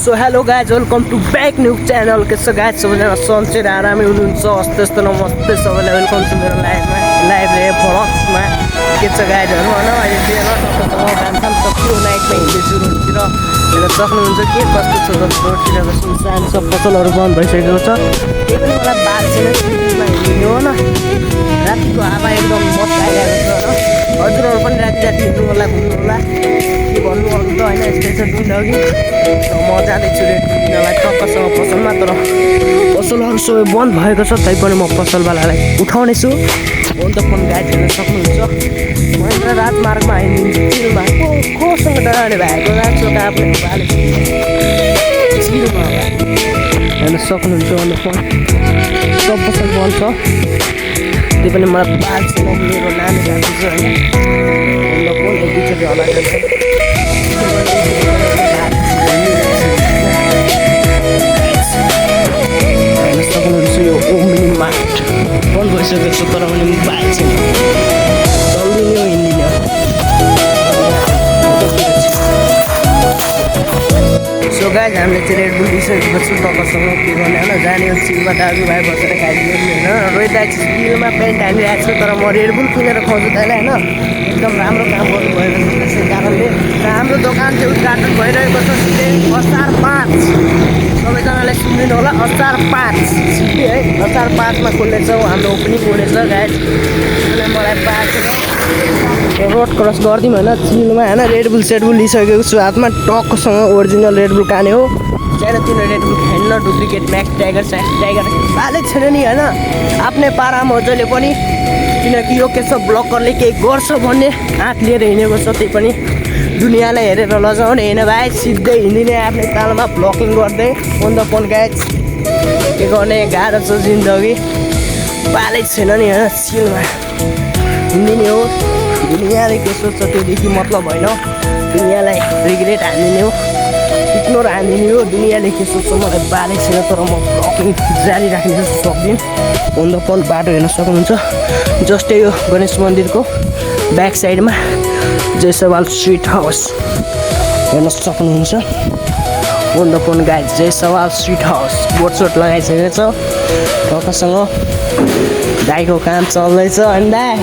So hello guys welcome to back new channel. के छ guys सबैजना सन्चै र आरामै हुनुहुन्छ? हस्ते यस्तो नमस्ते सबैलाई वेलकम छ मेरो लाइभ भ्लग्समा। के छ गाइजहरू होइन अहिले चाहिँ काम सकियो नाइटमा हिँड्दैछु रोडतिर हेर्न सक्नुहुन्छ के कस्तो छ रोडतिर सुनसान सब पसलहरू बन्द भइसकेको छ। त्यही पनि मलाई बात छैन सिटीमा हिँड्नु हो न, रातिको हावा एकदम मस्त आइरहेको छ होइन। हजुरहरू पनि राति राति हिँड्नु होला घुम्नु होला के भन्नु अरू त होइन। यस्तै छ जिन्दगी। म जाँदैछु रेड बुललाई टक्कसँग पसलमा, तर पसलहरू सबै बन्द भएको छ तैपनि म पसलवालालाई उठाउनेछु। अन्त फोन गाइड हेर्न सक्नुहुन्छ महेन्द्र राजमार्गमा हिँड्नु चिलमा कोसँग डराउने भएको राख्छु त आफ्नो चिलमा हेर्न सक्नुहुन्छ। अन्त फोन सब पसल बन्द छ। त्यही पनि मलाई बाल छैन, मेरो नानी जाँदैछ होइन। अन्त फोन एकचोटि हल्ला जान्छ सक्नुहुन्छ। यो ओमिनी मार्ट बन्द भइसकेको छ तर पनि बाइक छैन, चल्दिने हो हिँड्दिने हो। सो गाइज हामीले चाहिँ रेड बुल लिइसकेको छु तपाईँसँग के गर्ने होइन। जाने हो चिलमा दाजुभाइ बसेर खाइदिने होइन। रोहित दाइ चिलमा पेन्ट हालिरहेको छु तर म रेड बुल किनेर खुवाउँछु त्यसलाई होइन। एकदम राम्रो काम गर्नुभएको छ त्यसै कारणले। र हाम्रो दोकान चाहिँ उद्घाटन भइरहेको छ छिट्टै असार 5। सबैजनाले सुनिदिनु होला असार 5 छिट्टै है। असार 5मा खोल्नेछ हाम्रो ओपनिङ हुनेछ गाइज। त्यसलाई मलाई बाँचेर रोड क्रस गरिदिउँ होइन चिलमा होइन। रेड बुल सेडबुल लिइसकेको छु हातमा टक्कसँग ओरिजिनल रेड बुल खाने हो। सानोतिनो रेड बुल खाइन डुप्लिकेट म्याक्स टाइगर स्याक्स टाइगर पाले छैन नि होइन। आफ्नै पारामा हो जहिले पनि, किनकि यो के छ ब्लकरले केही गर्छ भन्ने आँट लिएर हिँडेको छ। त्यही पनि दुनियाँलाई हेरेर लजाउने होइन भाइ, सिधै हिँडिने आफ्नै तालमा ब्लकिङ गर्दै फोन फोन गाइज। के गर्ने गाह्रो छ जिन्दगी, पालै छैन नि होइन। चिलमा हिँडिने हो, दुनियाँले के सोच्छ त्योदेखि मतलब होइन। दुनियाँलाई रिग्रेट हानिदिने हो, इग्नोर हानिदिने हो। दुनियाँले के सोच्छ मलाई बालै छैन, तर म ब्लकिङ जारी राख्ने सक्दिनँ। फोन बाटो हेर्न सक्नुहुन्छ जस्तै यो गणेश मन्दिरको ब्याक साइडमा जयसवाल स्विट हाउस हेर्न सक्नुहुन्छ। Phone guys Jaiswal Sweet House बोटसोट लगाइसकेको छ टक्कसँग। दाईको काम चल्दैछ अनि दाई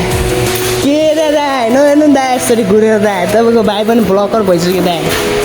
के रे दाई नहेर्नु दाई यसरी घुरेर दाई। तपाईँको भाइ पनि ब्लकर भइसक्यो दाई।